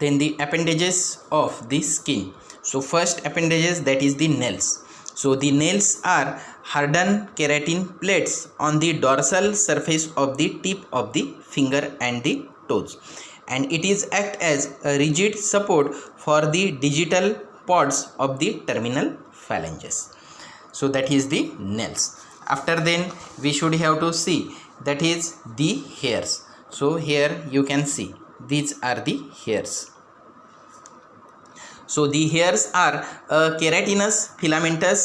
Then the appendages of the skin. So first appendages, that is the nails. So the nails are hardened keratin plates on the dorsal surface of the tip of the finger and the toes, and it is act as a rigid support for the digital pods of the terminal phalanges. So that is the nails. After then we should have to see that is the hairs. So here you can see these are the hairs. So the hairs are a keratinous filamentous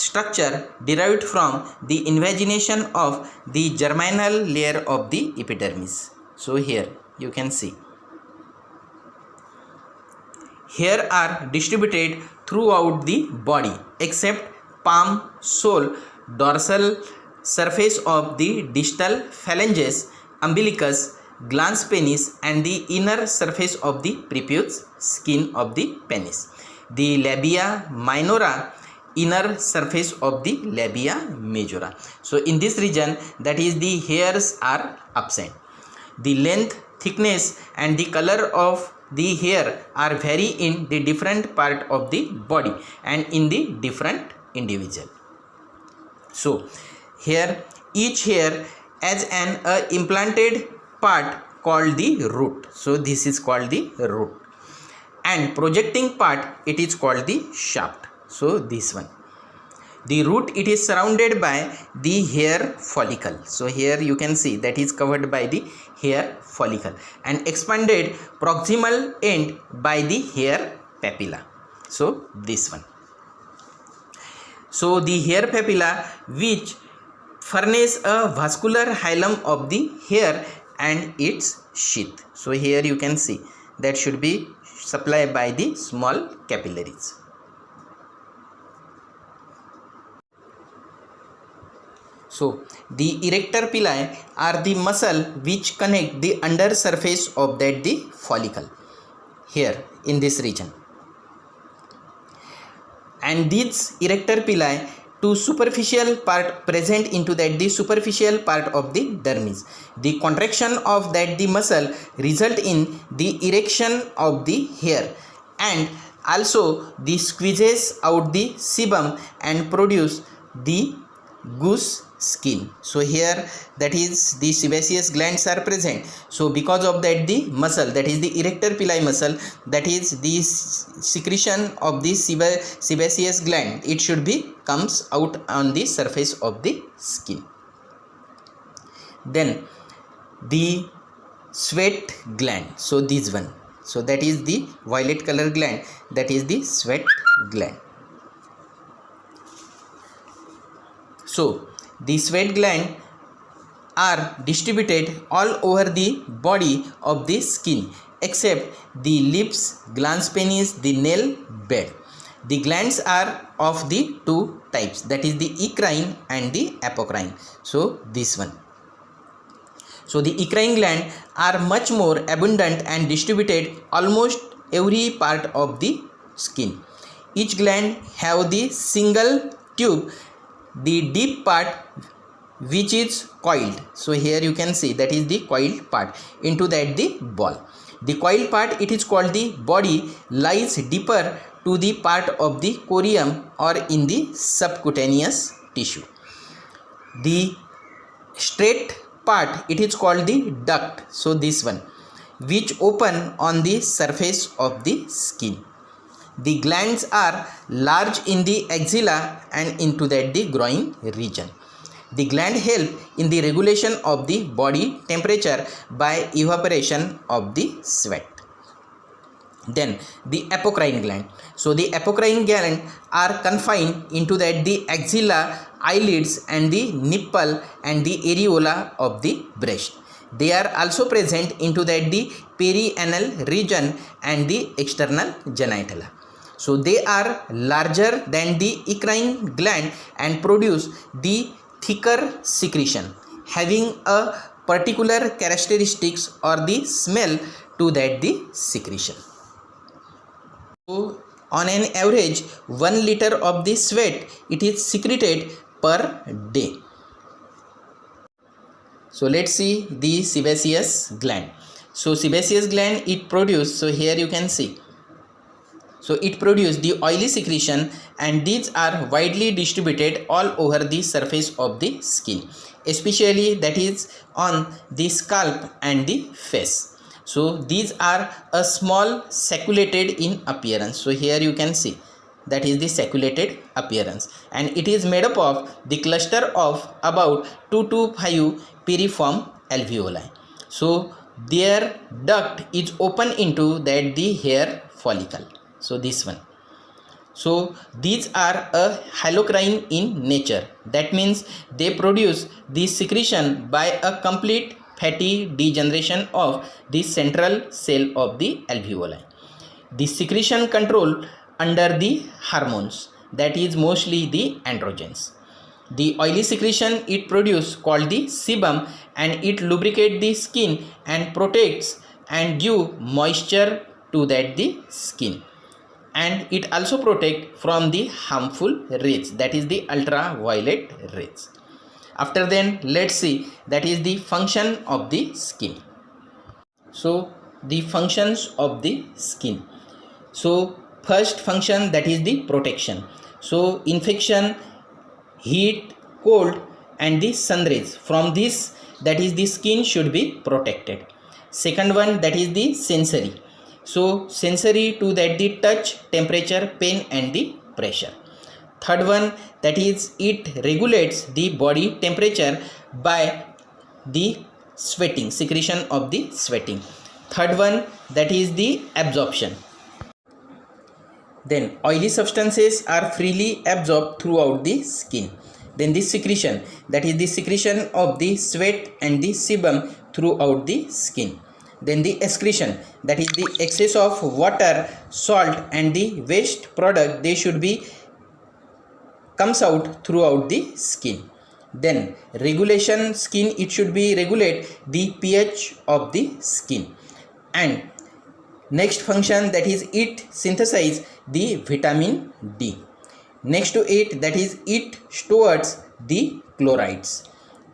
structure derived from the invagination of the germinal layer of the epidermis. So here you can see hair are distributed throughout the body except palm, sole, dorsal surface of the distal phalanges, umbilicus, glans penis, and the inner surface of the prepuce skin of the penis. The labia minora, inner surface of the labia majora. So in this region, that is, the hairs are absent. The length, thickness, and the color of the hair are vary in the different part of the body and in the different individual. So here each hair as an implanted part called the root. So this is called the root, and projecting part it is called the shaft. So this one, the root, it is surrounded by the hair follicle. So here you can see that is covered by the hair follicle and expanded proximal end by the hair papilla. So this one. So the hair papilla which furnish a vascular hilum of the hair and its sheath. So here you can see that should be supplied by the small capillaries. So the erector pili are the muscle which connect the under surface of that the follicle here in this region, and these erector pili to superficial part present into that the superficial part of the dermis. The contraction of that the muscle result in the erection of the hair, and also the squeezes out the sebum and produce the goose skin. So here that is the sebaceous glands are present. So because of that the muscle, that is the erector pili muscle, that is the secretion of the sebaceous gland, it should be comes out on the surface of the skin. Then the sweat gland. So this one, so that is the violet color gland, that is the sweat gland. So the sweat gland are distributed all over the body of the skin except the lips, glans penis, the nail bed. The glands are of the two types, that is the eccrine and the apocrine. So this one. So the eccrine gland are much more abundant and distributed almost every part of the skin. Each gland have the single tube, the deep part which is coiled. So here you can see that is the coiled part, into that the ball. The coiled part, it is called the body, lies deeper to the part of the corium or in the subcutaneous tissue. The straight part, it is called the duct. So this one, which open on the surface of the skin. The glands are large in the axilla and into that the groin region. The gland help in the regulation of the body temperature by evaporation of the sweat. Then the apocrine gland. So the apocrine gland are confined into that the axilla, eyelids, and the nipple and the areola of the breast. They are also present into that the perianal region and the external genitalia. So they are larger than the eccrine gland and produce the thicker secretion having a particular characteristics or the smell to that the secretion. So on an average 1 liter of the sweat it is secreted per day. So let's see the sebaceous gland. So sebaceous gland, it produce, so here you can see, so it produce the oily secretion, and these are widely distributed all over the surface of the skin, especially that is on the scalp and the face. So these are a small sacculated in appearance. So here you can see that is the sacculated appearance, and it is made up of the cluster of about 2 to 5 piriform alveoli. So their duct is open into that the hair follicle. So this one. So these are a halocrine in nature. That means they produce the secretion by a complete fatty degeneration of the central cell of the alveoli. The secretion control under the hormones, that is mostly the androgens. The oily secretion it produces called the sebum, and it lubricates the skin and protects and give moisture to that the skin, and it also protect from the harmful rays, that is the ultraviolet rays. After then, let's see that is the function of the skin. So the functions of the skin. So first function, that is the protection. So infection, heat, cold and the sun rays, from this, that is the skin should be protected. Second one, that is the sensory. So sensory to that the touch, temperature, pain and the pressure. Third one, that is it regulates the body temperature by the sweating, secretion of the sweating. Third one, that is the absorption. Then oily substances are freely absorbed throughout the skin. Then the secretion, that is the secretion of the sweat and the sebum throughout the skin. Then the excretion, that is the excess of water, salt and the waste product, they should be comes out throughout the skin. Then regulation, skin, it should be regulate the pH of the skin. And next function, that is it synthesize the vitamin D. Next to it, that is it stores the chlorides.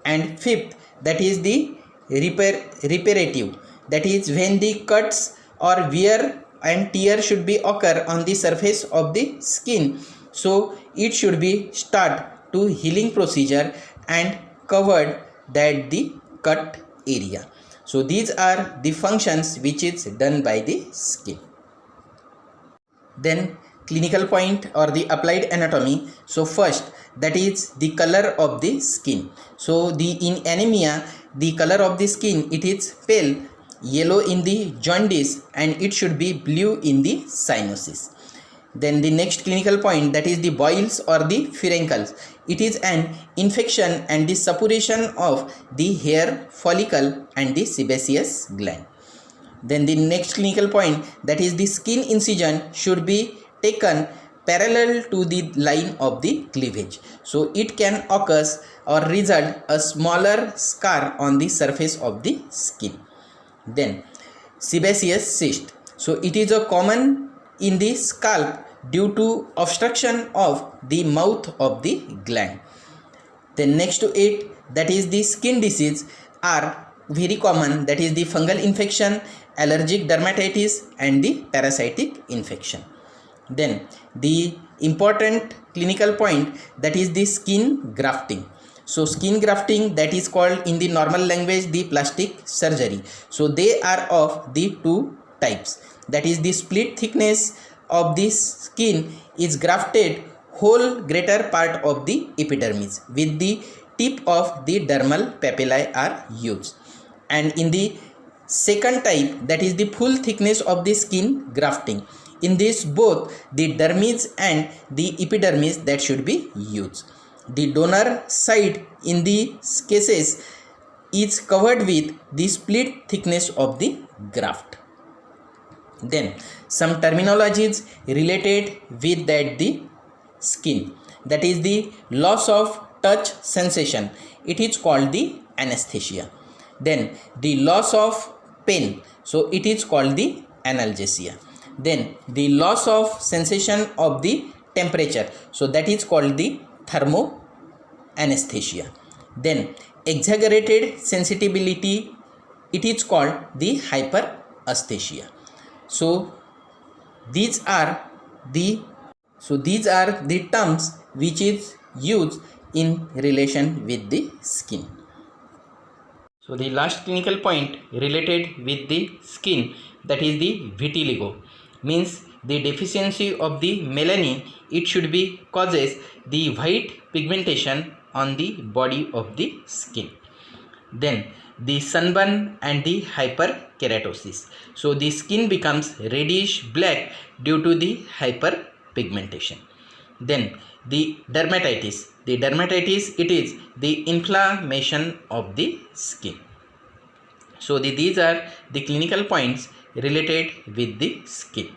And fifth, that is the reparative, that is when the cuts or wear and tear should be occur on the surface of the skin, so it should be start to healing procedure and covered that the cut area. So these are the functions which is done by the skin. Then clinical point or the applied anatomy. So first, that is the color of the skin. So the in anemia, the color of the skin, it is pale yellow in the jaundice and it should be blue in the cyanosis. Then the next clinical point, that is the boils or the furuncles. It is an infection and the suppuration of the hair follicle and the sebaceous gland. Then the next clinical point, that is the skin incision should be taken parallel to the line of the cleavage. So it can occur or result a smaller scar on the surface of the skin. Then sebaceous cyst. So it is a common in the scalp due to obstruction of the mouth of the gland. Then next to it, that is the skin disease are very common, that is the fungal infection, allergic dermatitis and the parasitic infection. Then the important clinical point, that is the skin grafting. So skin grafting, that is called in the normal language the plastic surgery. So they are of the two types, that is the split thickness of this skin is grafted whole greater part of the epidermis with the tip of the dermal papillae are used. And in the second type, that is the full thickness of the skin grafting. In this both the dermis and the epidermis that should be used. The donor side in these cases is covered with the split thickness of the graft. Then some terminologies related with that the skin, that is the loss of touch sensation, it is called the anesthesia. Then the loss of pain, so it is called the analgesia. Then the loss of sensation of the temperature, so that is called the thermo anesthesia. Then exaggerated sensitivity it is called the hyperesthesia. So these are the terms which is used in relation with the skin. So the last clinical point related with the skin, that is the vitiligo, means the deficiency of the melanin. It should be causes the white pigmentation on the body of the skin. Then the sunburn and the hyperkeratosis. So the skin becomes reddish black due to the hyperpigmentation. Then the dermatitis. The dermatitis, it is the inflammation of the skin. So these are the clinical points related with the skin.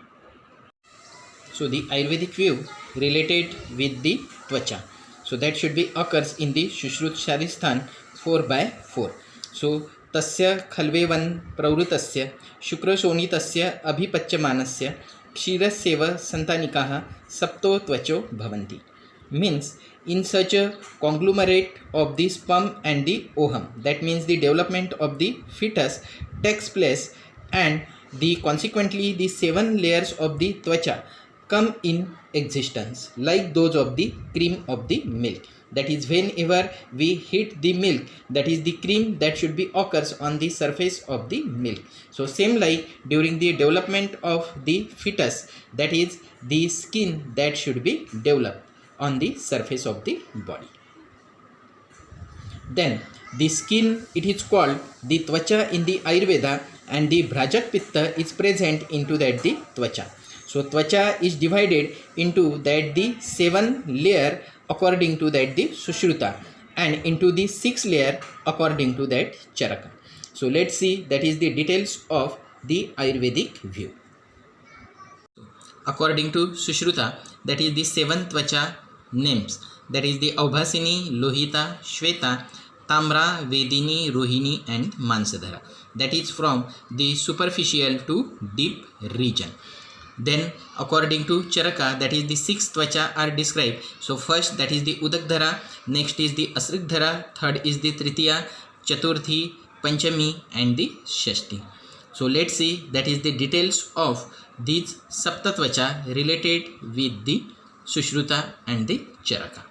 So the Ayurvedic view related with the twacha. So that should be occurs in the Shushruta Sharistan 4/4. So tasya khalvevan pravrutasya शुक्रशोणितस्य अभिपच्यमानस्य क्षीरस्येव संतानिकाः सप्तो त्वचो भवन्ति. Means in such a conglomerate of the sperm and the ovum, that means the development of the fetus takes place, and the consequently the 7 layers of the twacha come in existence like those of the cream of the milk. That is, whenever we heat the milk, that is the cream that should be occurs on the surface of the milk. So same like during the development of the fetus, that is the skin that should be developed on the surface of the body. Then the skin, it is called the twacha in the Ayurveda, and the Bhrajak Pitta is present into that the twacha. So twacha is divided into that the 7 layer according to that the Sushruta, and into the 6 layer according to that Charaka. So let's see that is the details of the Ayurvedic view. According to Sushruta, that is the 7 twacha names, that is the Aubhasini, Lohita, Shweta, Tamra, Vedini, Rohini and Mansadhara. That is from the superficial to deep region. Then according to Charaka, that is the 6 twacha are described. So first, that is the Udakdhara, next is the Asrikdhara, third is the Tritiya, Chaturthi, Panchami and the Shashti. So let's see that is the details of these Saptatvacha related with the Sushruta and the Charaka.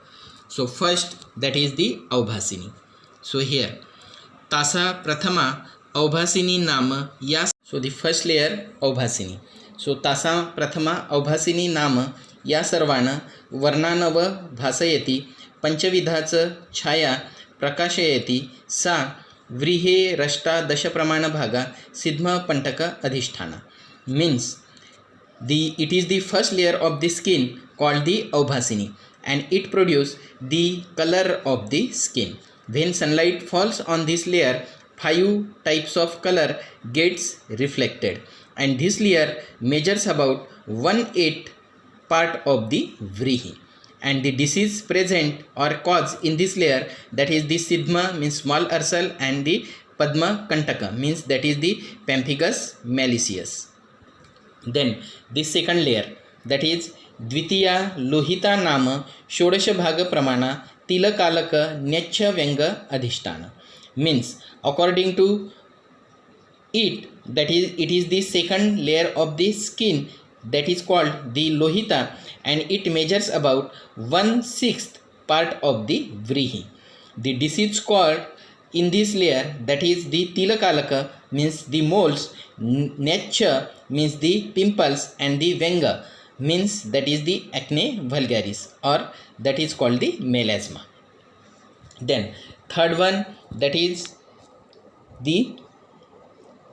So first, that is the Aubhasini. So here Tasa Prathama Aubhasini Nama Yas. So the first layer Aubhasini. So Tasa Prathama Aubhasini Nama या सर्वान वर्णानव भासयति पंचविधाच छाया प्रकाशयति सा व्रीहे रष्टादशप्रमाणभागा सिद्ध पंटक अधिष्ठान. Means it is the first layer of the skin called the Aubhasini, and it produces the color of the skin. When sunlight falls on this layer, 5 types of color gets reflected, and this layer measures about 1/8 part of the vrihi. And the disease present or cause in this layer, that is the Sidma means small ursal, and the Padma Kantaka means that is the pemphigus malicious. Then the second layer, that is Dvitiya Lohita Nama Shodash Bhaga Pramana Tilakalaka Nyacha Venga Adhishtana. Means according to it, that is it is the second layer of the skin, that is called the Lohita, and it measures about 1/6 part of the vrihi. The disease called in this layer, that is the Tilakalaka means the moles, Nyacha means the pimples, and the Venga means that is the acne vulgaris, or that is called the melasma. Then third one, that is the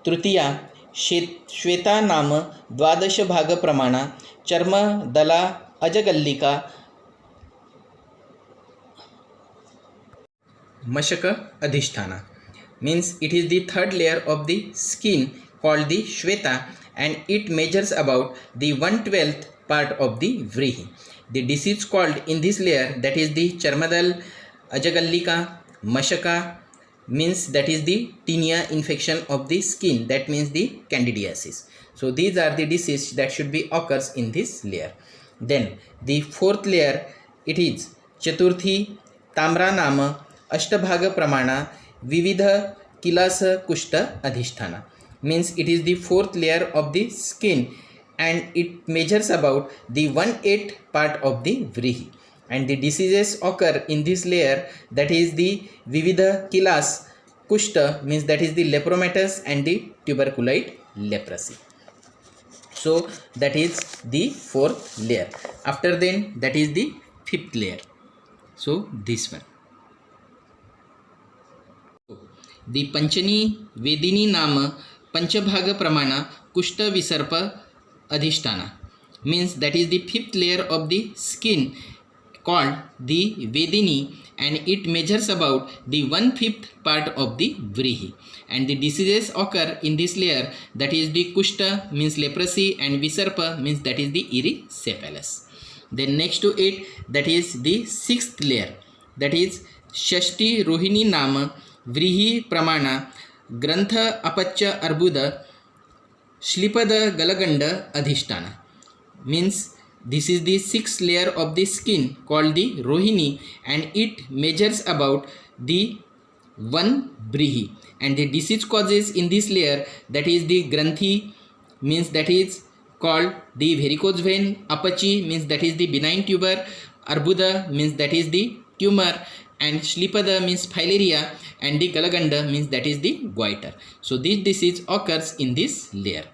Tritiya Shweta Nama Dvadash Bhaga Pramana Charma Dala Ajagallika Mashaka Adhisthana. Means it is the third layer of the skin called the Shweta, and it measures about the 1/12 part of the vrihi. The disease called in this layer, that is the Charmadal Ajagallika Mashaka means that is the tinea infection of the skin, that means the candidiasis. So these are the disease that should be occurs in this layer. Then the fourth layer, it is Chaturthi Tamra Nama Ashtabhaga Pramana Vividha kilasa kushta adhisthana. Means it is the fourth layer of the skin and it measures about the 1/8 part of the vrihi. And the diseases occur in this layer, that is the Vividha Kilas Kushta, means that is the lepromatous and the tuberculate leprosy. So that is the fourth layer. After then, that is the fifth layer. So this one. The Panchani Vedini Nama Panchabhaga Pramana Kushta Visarpa Adhisthana, means that is the fifth layer of the skin called the Vedini, and it measures about the 1/5 part of the vrihi. And the diseases occur in this layer, that is the Kushta means leprosy and Visarpa means that is the erysipelas. Then next to it, that is the sixth layer, that is Shashti Rohini Nama Vrihi Pramana Grantha Apachya Arbuda Shlipada Galaganda Adhisthana, means this is the sixth layer of the skin called the Rohini, and it measures about the 1 vrihi. And the disease causes in this layer, that is the Granthi, means that is called the varicose vein, Apachi means that is the benign tumor, Arbuda means that is the tumor, and Shlipada means filaria, and the Galaganda means that is the goiter. So this disease occurs in this layer.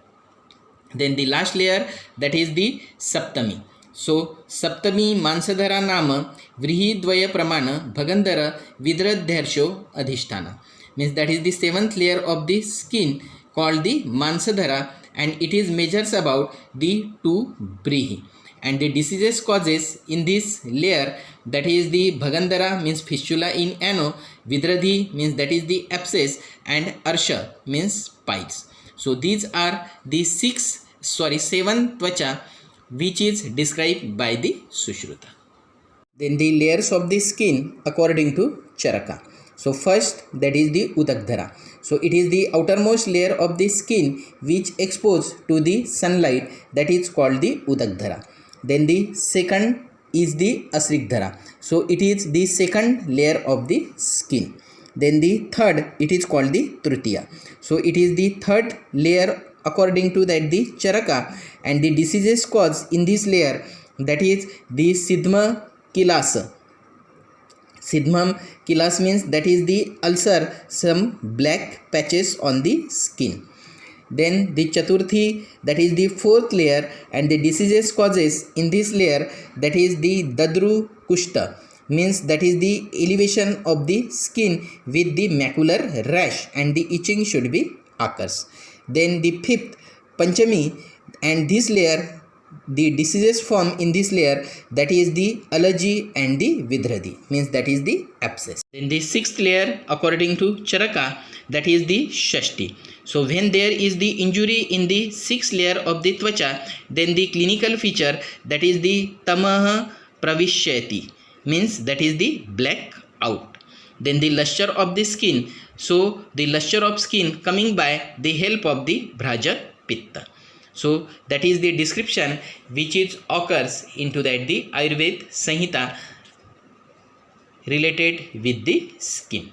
Then the last layer, that is the Saptami. So Saptami Mansadhara Nama Vrihi Dvaya Pramana Bhagandhara Vidradharsho Adhisthana, means that is the seventh layer of the skin called the Mansadhara, and it is measures about the 2 vrihi. And the diseases causes in this layer, that is the Bhagandhara means fistula in ano, Vidradhi means that is the abscess, and Arsha means piles. So these are the 7 tvacha which is described by the Sushruta. Then the layers of the skin according to Charaka. So first, that is the Udakdhara. So it is the outermost layer of the skin which exposed to the sunlight, that is called the Udakdhara. Then the second is the Asrikdhara. So it is the second layer of the skin. Then the third, it is called the Tritiya. So it is the third layer according to that the Charaka, and the diseases caused in this layer, that is the Sidma Kilasa. Sidmam Kilas means that is the ulcer, some black patches on the skin. Then the Chaturthi, that is the fourth layer, and the diseases causes in this layer, that is the Dadru Kushta, means that is the elevation of the skin with the macular rash, and the itching should be occurs. Then the fifth Panchami, and this layer, the diseases form in this layer, that is the allergy and the Vidradhi, means that is the abscess. Then the sixth layer according to Charaka, that is the Shashti. So when there is the injury in the sixth layer of the Tvacha, then the clinical feature, that is the Tamaha Pravishyati, means that is the black out. Then the luster of the skin, so the luster of skin coming by the help of the Bhraja Pitta. So that is the description which is occurs into that the Ayurveda Samhita related with the skin.